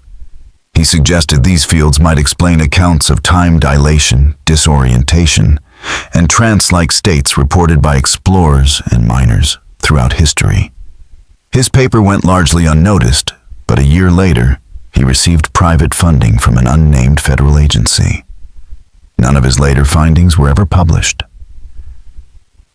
He suggested these fields might explain accounts of time dilation, disorientation, and trance-like states reported by explorers and miners throughout history. His paper went largely unnoticed, but a year later, he received private funding from an unnamed federal agency. None of his later findings were ever published.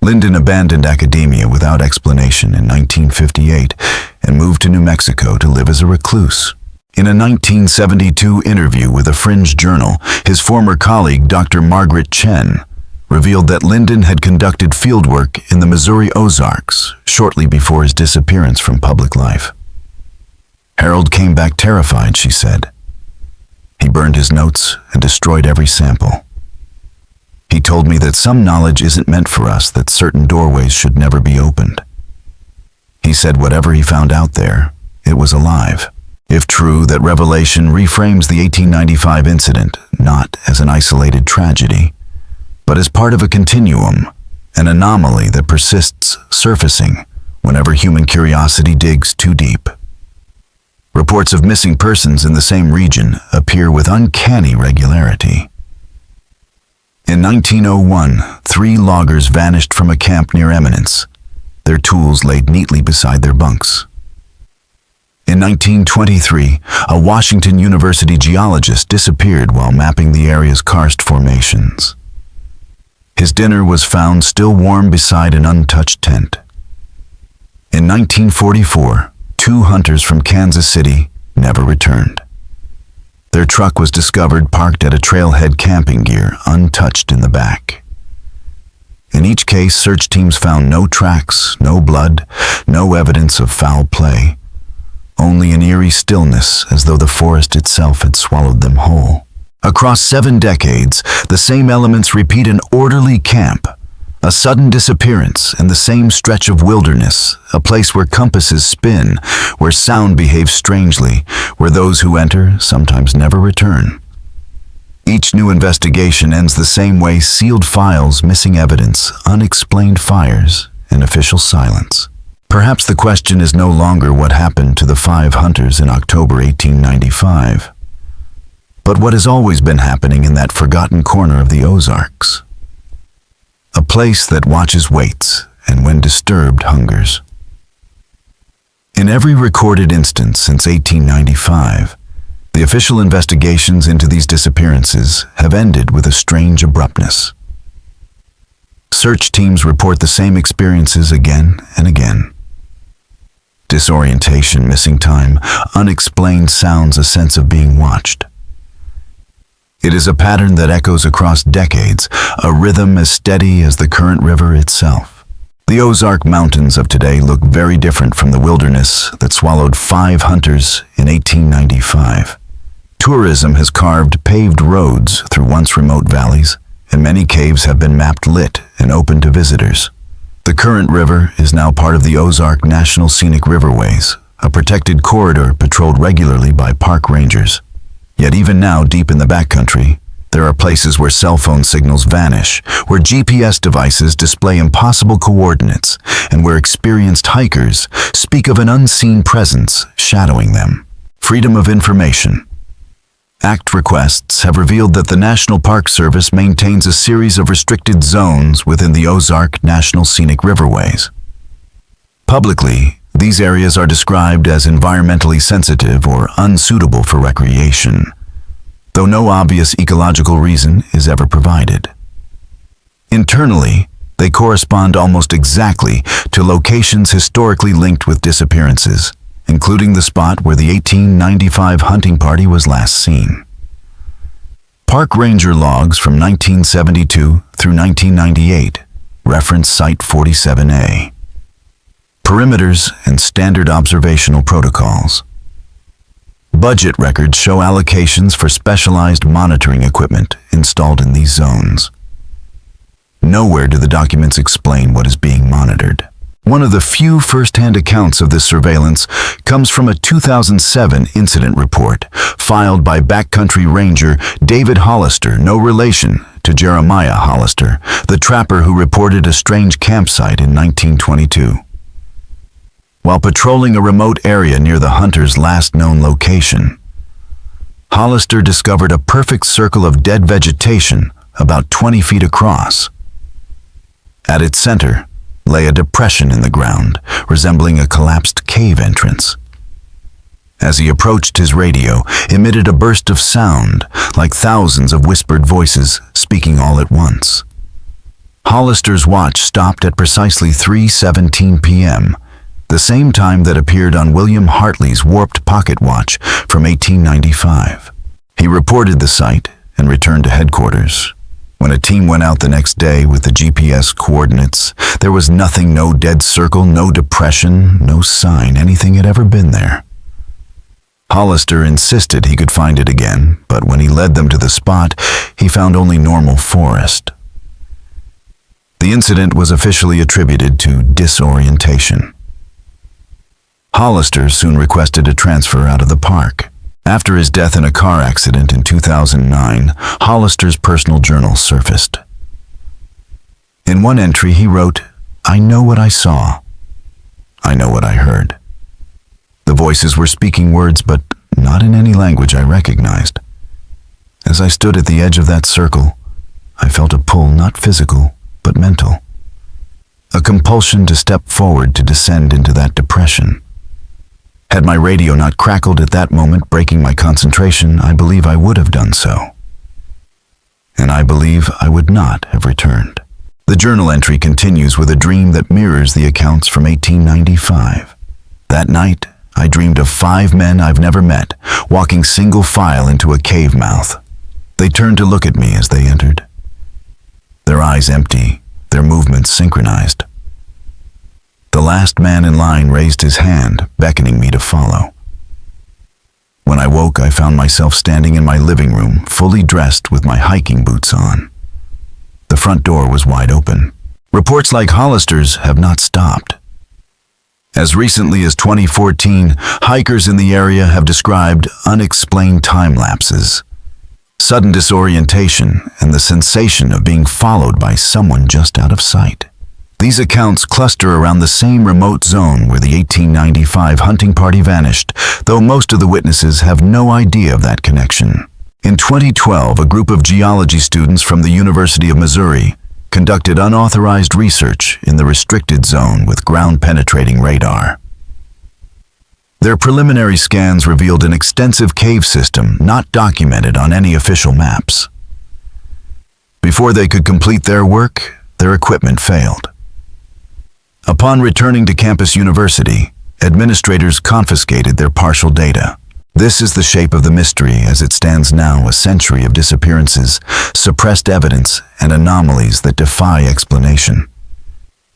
Lyndon abandoned academia without explanation in 1958 and moved to New Mexico to live as a recluse. In a 1972 interview with a fringe journal, his former colleague, Dr. Margaret Chen, revealed that Lyndon had conducted fieldwork in the Missouri Ozarks shortly before his disappearance from public life. Harold came back terrified, she said. He burned his notes and destroyed every sample. He told me that some knowledge isn't meant for us, that certain doorways should never be opened. He said whatever he found out there, it was alive. If true, that revelation reframes the 1895 incident not as an isolated tragedy, but as part of a continuum, an anomaly that persists surfacing whenever human curiosity digs too deep. Reports of missing persons in the same region appear with uncanny regularity. In 1901, 3 loggers vanished from a camp near Eminence, their tools laid neatly beside their bunks. In 1923, a Washington University geologist disappeared while mapping the area's karst formations. His dinner was found still warm beside an untouched tent. In 1944, 2 hunters from Kansas City never returned. Their truck was discovered parked at a trailhead, camping gear untouched in the back. In each case, search teams found no tracks, no blood, no evidence of foul play, only an eerie stillness as though the forest itself had swallowed them whole. Across 7 decades, the same elements repeat: an orderly camp, a sudden disappearance, and the same stretch of wilderness, a place where compasses spin, where sound behaves strangely, where those who enter sometimes never return. Each new investigation ends the same way: sealed files, missing evidence, unexplained fires, and official silence. Perhaps the question is no longer what happened to the 5 hunters in October 1895, but what has always been happening in that forgotten corner of the Ozarks. A place that watches, waits, and when disturbed, hungers. In every recorded instance since 1895, the official investigations into these disappearances have ended with a strange abruptness. Search teams report the same experiences again and again. Disorientation, missing time, unexplained sounds, a sense of being watched. It is a pattern that echoes across decades, a rhythm as steady as the current river itself. The Ozark Mountains of today look very different from the wilderness that swallowed 5 hunters in 1895. Tourism has carved paved roads through once remote valleys, and many caves have been mapped, lit, and open to visitors. The current river is now part of the Ozark National Scenic Riverways, a protected corridor patrolled regularly by park rangers. Yet even now, deep in the backcountry, there are places where cell phone signals vanish, where GPS devices display impossible coordinates, and where experienced hikers speak of an unseen presence shadowing them. Freedom of information. ACT requests have revealed that the National Park Service maintains a series of restricted zones within the Ozark National Scenic Riverways. Publicly, these areas are described as environmentally sensitive or unsuitable for recreation, though no obvious ecological reason is ever provided. Internally, they correspond almost exactly to locations historically linked with disappearances, including the spot where the 1895 hunting party was last seen. Park ranger logs from 1972 through 1998 reference Site 47A. Perimeters and standard observational protocols. Budget records show allocations for specialized monitoring equipment installed in these zones. Nowhere do the documents explain what is being monitored. One of the few first-hand accounts of this surveillance comes from a 2007 incident report filed by backcountry ranger David Hollister, no relation to Jeremiah Hollister, the trapper who reported a strange campsite in 1922. While patrolling a remote area near the hunter's last known location, Hollister discovered a perfect circle of dead vegetation about 20 feet across. At its center lay a depression in the ground, resembling a collapsed cave entrance. As he approached his radio, emitted a burst of sound, like thousands of whispered voices speaking all at once. Hollister's watch stopped at precisely 3:17 p.m., the same time that appeared on William Hartley's warped pocket watch from 1895. He reported the sight and returned to headquarters. When a team went out the next day with the GPS coordinates, there was nothing, no dead circle, no depression, no sign anything had ever been there. Hollister insisted he could find it again, but when he led them to the spot, he found only normal forest. The incident was officially attributed to disorientation. Hollister soon requested a transfer out of the park. After his death in a car accident in 2009, Hollister's personal journal surfaced. In one entry he wrote, "I know what I saw. I know what I heard." The voices were speaking words, but not in any language I recognized. As I stood at the edge of that circle, I felt a pull, not physical, but mental. A compulsion to step forward to descend into that depression. Had my radio not crackled at that moment, breaking my concentration, I believe I would have done so. And I believe I would not have returned. The journal entry continues with a dream that mirrors the accounts from 1895. That night, I dreamed of 5 men I've never met, walking single file into a cave mouth. They turned to look at me as they entered. Their eyes empty, their movements synchronized. The last man in line raised his hand, beckoning me to follow. When I woke, I found myself standing in my living room, fully dressed with my hiking boots on. The front door was wide open. Reports like Hollister's have not stopped. As recently as 2014, hikers in the area have described unexplained time lapses, sudden disorientation, and the sensation of being followed by someone just out of sight. These accounts cluster around the same remote zone where the 1895 hunting party vanished, though most of the witnesses have no idea of that connection. In 2012, a group of geology students from the University of Missouri conducted unauthorized research in the restricted zone with ground-penetrating radar. Their preliminary scans revealed an extensive cave system not documented on any official maps. Before they could complete their work, their equipment failed. Upon returning to Campus University, administrators confiscated their partial data. This is the shape of the mystery as it stands now, a century of disappearances, suppressed evidence, and anomalies that defy explanation.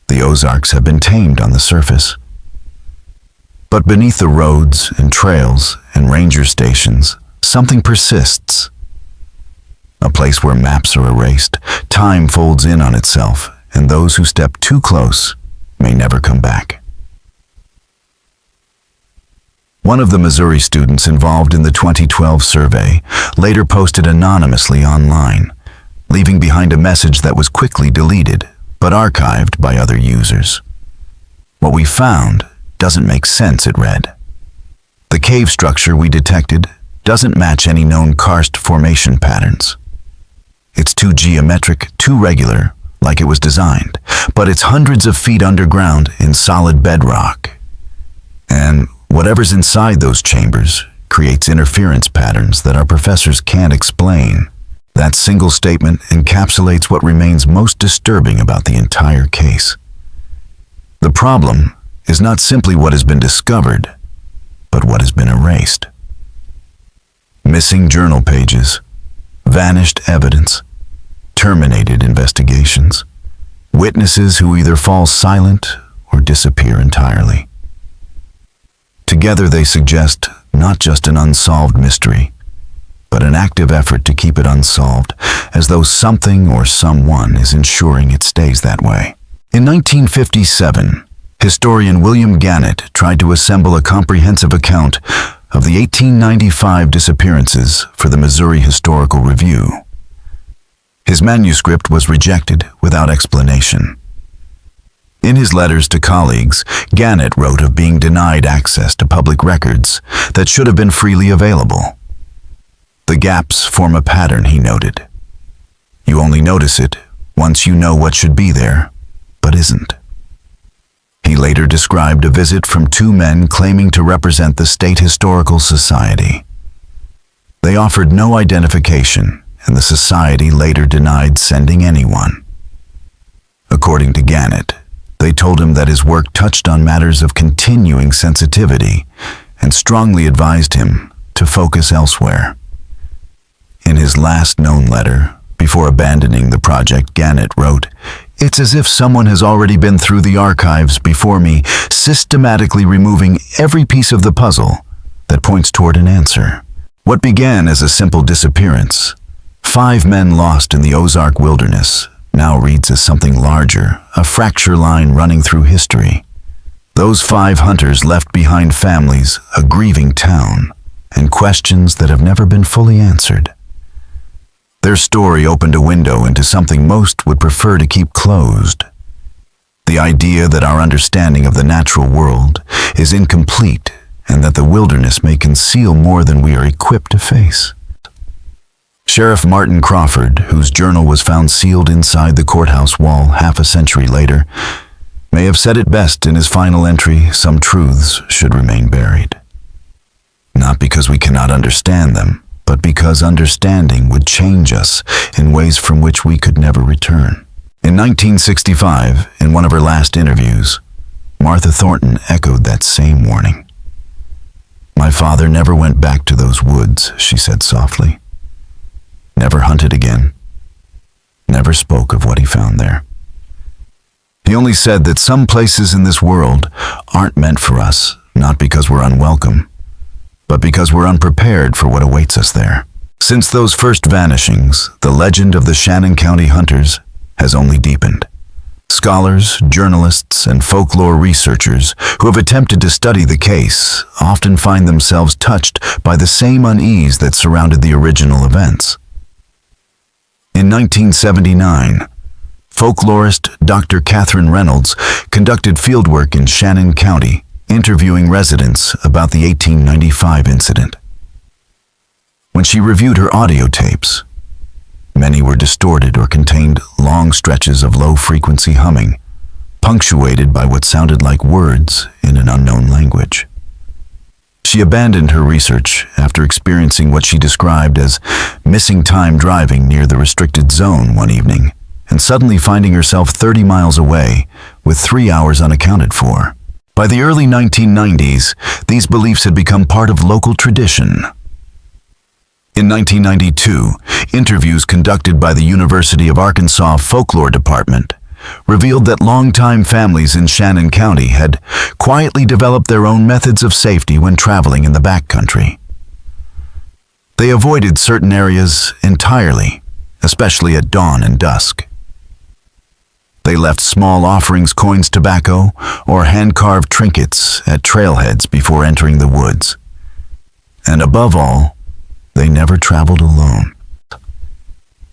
The Ozarks have been tamed on the surface. But beneath the roads and trails and ranger stations, something persists. A place where maps are erased, time folds in on itself, and those who step too close may never come back. One of the Missouri students involved in the 2012 survey later posted anonymously online, leaving behind a message that was quickly deleted, but archived by other users. "What we found doesn't make sense," it read. "The cave structure we detected doesn't match any known karst formation patterns. It's too geometric, too regular, like it was designed, but it's hundreds of feet underground in solid bedrock. And whatever's inside those chambers creates interference patterns that our professors can't explain." That single statement encapsulates what remains most disturbing about the entire case. The problem is not simply what has been discovered, but what has been erased. Missing journal pages, vanished evidence, terminated investigations, witnesses who either fall silent or disappear entirely. Together they suggest not just an unsolved mystery, but an active effort to keep it unsolved, as though something or someone is ensuring it stays that way. In 1957, historian William Gannett tried to assemble a comprehensive account of the 1895 disappearances for the Missouri Historical Review. His manuscript was rejected without explanation. In his letters to colleagues, Gannett wrote of being denied access to public records that should have been freely available. "The gaps form a pattern," he noted. "You only notice it once you know what should be there, but isn't." He later described a visit from two men claiming to represent the State Historical Society. They offered no identification, and the society later denied sending anyone. According to Gannett, they told him that his work touched on matters of continuing sensitivity and strongly advised him to focus elsewhere. In his last known letter, before abandoning the project, Gannett wrote, "It's as if someone has already been through the archives before me, systematically removing every piece of the puzzle that points toward an answer." What began as a simple disappearance, 5 men lost in the Ozark wilderness, now reads as something larger, a fracture line running through history. Those 5 hunters left behind families, a grieving town, and questions that have never been fully answered. Their story opened a window into something most would prefer to keep closed. The idea that our understanding of the natural world is incomplete and that the wilderness may conceal more than we are equipped to face. Sheriff Martin Crawford, whose journal was found sealed inside the courthouse wall half a century later, may have said it best in his final entry, "Some truths should remain buried." Not because we cannot understand them, but because understanding would change us in ways from which we could never return. In 1965, in one of her last interviews, Martha Thornton echoed that same warning. "My father never went back to those woods," she said softly. "Never hunted again. Never spoke of what he found there. He only said that some places in this world aren't meant for us, not because we're unwelcome, but because we're unprepared for what awaits us there." Since those first vanishings, the legend of the Shannon County hunters has only deepened. Scholars, journalists, and folklore researchers who have attempted to study the case often find themselves touched by the same unease that surrounded the original events. In 1979, folklorist Dr. Catherine Reynolds conducted fieldwork in Shannon County, interviewing residents about the 1895 incident. When she reviewed her audio tapes, many were distorted or contained long stretches of low-frequency humming, punctuated by what sounded like words in an unknown language. She abandoned her research after experiencing what she described as missing time driving near the restricted zone one evening, and suddenly finding herself 30 miles away with 3 hours unaccounted for. By the early 1990s, these beliefs had become part of local tradition. In 1992, interviews conducted by the University of Arkansas Folklore Department revealed that longtime families in Shannon County had quietly developed their own methods of safety when traveling in the backcountry. They avoided certain areas entirely, especially at dawn and dusk. They left small offerings, coins, tobacco, or hand-carved trinkets at trailheads before entering the woods. And above all, they never traveled alone.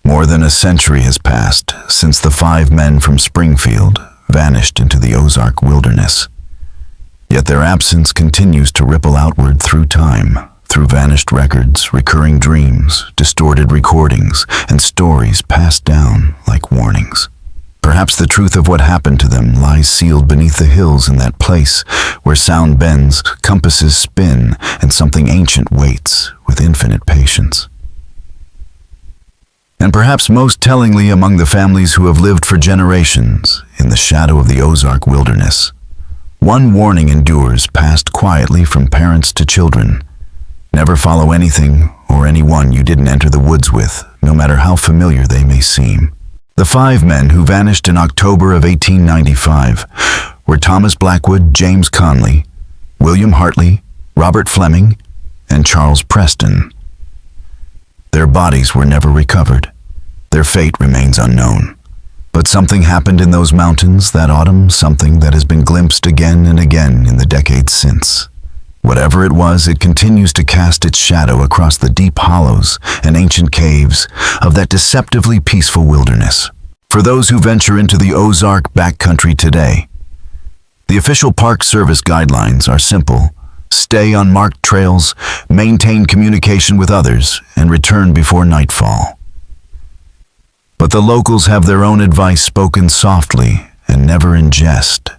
More than a century has passed since the 5 men from Springfield vanished into the Ozark wilderness. Yet their absence continues to ripple outward through time, through vanished records, recurring dreams, distorted recordings, and stories passed down like warnings. Perhaps the truth of what happened to them lies sealed beneath the hills in that place where sound bends, compasses spin, and something ancient waits with infinite patience. And perhaps most tellingly among the families who have lived for generations in the shadow of the Ozark wilderness, one warning endures passed quietly from parents to children. Never follow anything or anyone you didn't enter the woods with, no matter how familiar they may seem. The 5 men who vanished in October of 1895 were Thomas Blackwood, James Conley, William Hartley, Robert Fleming, and Charles Preston. Their bodies were never recovered. Their fate remains unknown. But something happened in those mountains that autumn, something that has been glimpsed again and again in the decades since. Whatever it was, it continues to cast its shadow across the deep hollows and ancient caves of that deceptively peaceful wilderness. For those who venture into the Ozark backcountry today, the official Park Service guidelines are simple: stay on marked trails, maintain communication with others, and return before nightfall. But the locals have their own advice, spoken softly and never in jest.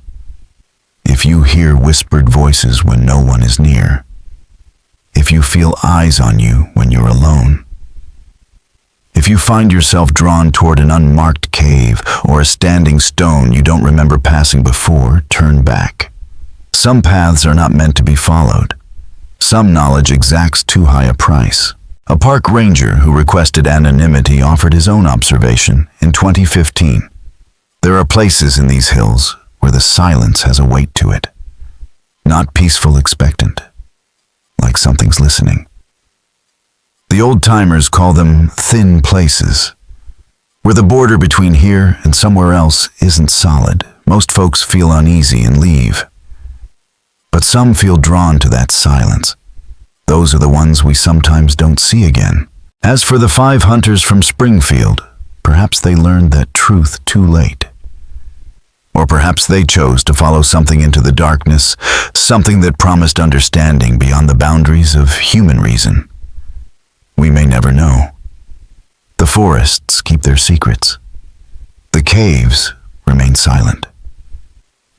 If you hear whispered voices when no one is near, if you feel eyes on you when you're alone, if you find yourself drawn toward an unmarked cave or a standing stone you don't remember passing before, turn back. Some paths are not meant to be followed. Some knowledge exacts too high a price. A park ranger who requested anonymity offered his own observation in 2015. There are places in these hills where the silence has a weight to it. Not peaceful, expectant, like something's listening. The old-timers call them thin places, where the border between here and somewhere else isn't solid. Most folks feel uneasy and leave. But some feel drawn to that silence. Those are the ones we sometimes don't see again. As for the 5 hunters from Springfield, perhaps they learned that truth too late. Or perhaps they chose to follow something into the darkness, something that promised understanding beyond the boundaries of human reason. We may never know. The forests keep their secrets. The caves remain silent.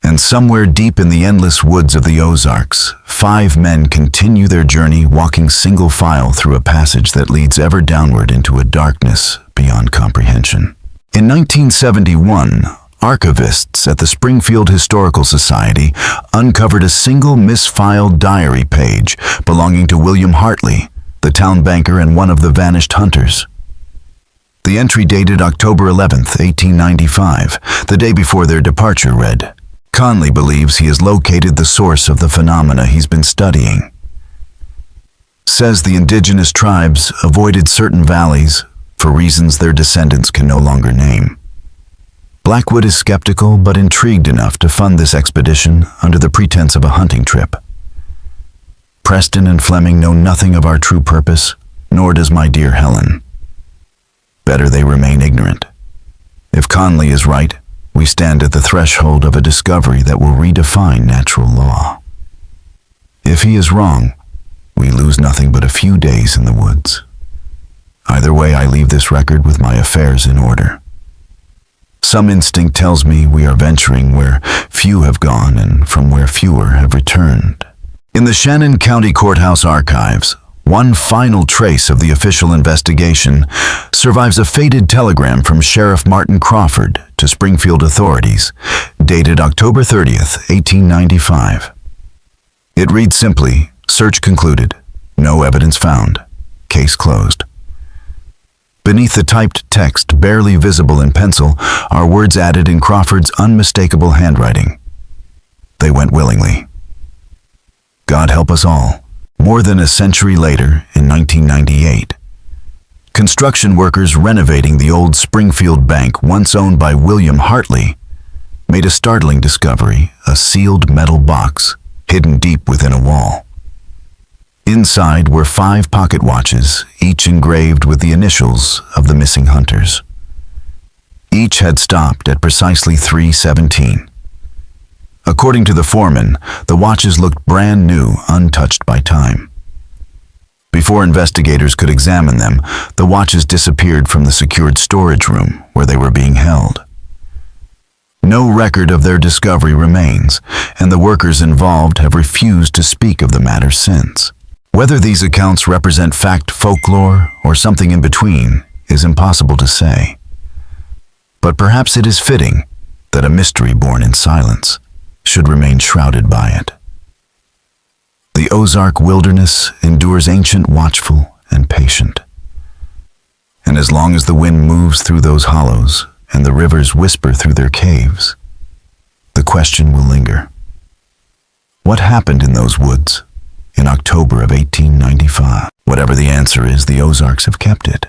And somewhere deep in the endless woods of the Ozarks, 5 men continue their journey, walking single file through a passage that leads ever downward into a darkness beyond comprehension. In 1971, archivists at the Springfield Historical Society uncovered a single misfiled diary page belonging to William Hartley, the town banker and one of the vanished hunters. The entry dated October 11, 1895, the day before their departure, read, "Conley believes he has located the source of the phenomena he's been studying. Says the indigenous tribes avoided certain valleys for reasons their descendants can no longer name. Blackwood is skeptical but intrigued enough to fund this expedition under the pretense of a hunting trip. Preston and Fleming know nothing of our true purpose, nor does my dear Helen. Better they remain ignorant. If Conley is right, we stand at the threshold of a discovery that will redefine natural law. If he is wrong, we lose nothing but a few days in the woods. Either way, I leave this record with my affairs in order. Some instinct tells me we are venturing where few have gone and from where fewer have returned." In the Shannon County Courthouse archives, one final trace of the official investigation survives: a faded telegram from Sheriff Martin Crawford to Springfield authorities, dated October 30th, 1895. It reads simply, "Search concluded. No evidence found. Case closed." Beneath the typed text, barely visible in pencil, are words added in Crawford's unmistakable handwriting. They went willingly. God help us all. More than a century later, in 1998, construction workers renovating the old Springfield Bank, once owned by William Hartley, made a startling discovery: a sealed metal box hidden deep within a wall. Inside were 5 pocket watches, each engraved with the initials of the missing hunters. Each had stopped at precisely 3:17. According to the foreman, the watches looked brand new, untouched by time. Before investigators could examine them, the watches disappeared from the secured storage room where they were being held. No record of their discovery remains, and the workers involved have refused to speak of the matter since. Whether these accounts represent fact, folklore, or something in between is impossible to say. But perhaps it is fitting that a mystery born in silence should remain shrouded by it. The Ozark wilderness endures ancient, watchful, and patient. And as long as the wind moves through those hollows and the rivers whisper through their caves, the question will linger. What happened in those woods in October of 1895? Whatever the answer is, the Ozarks have kept it.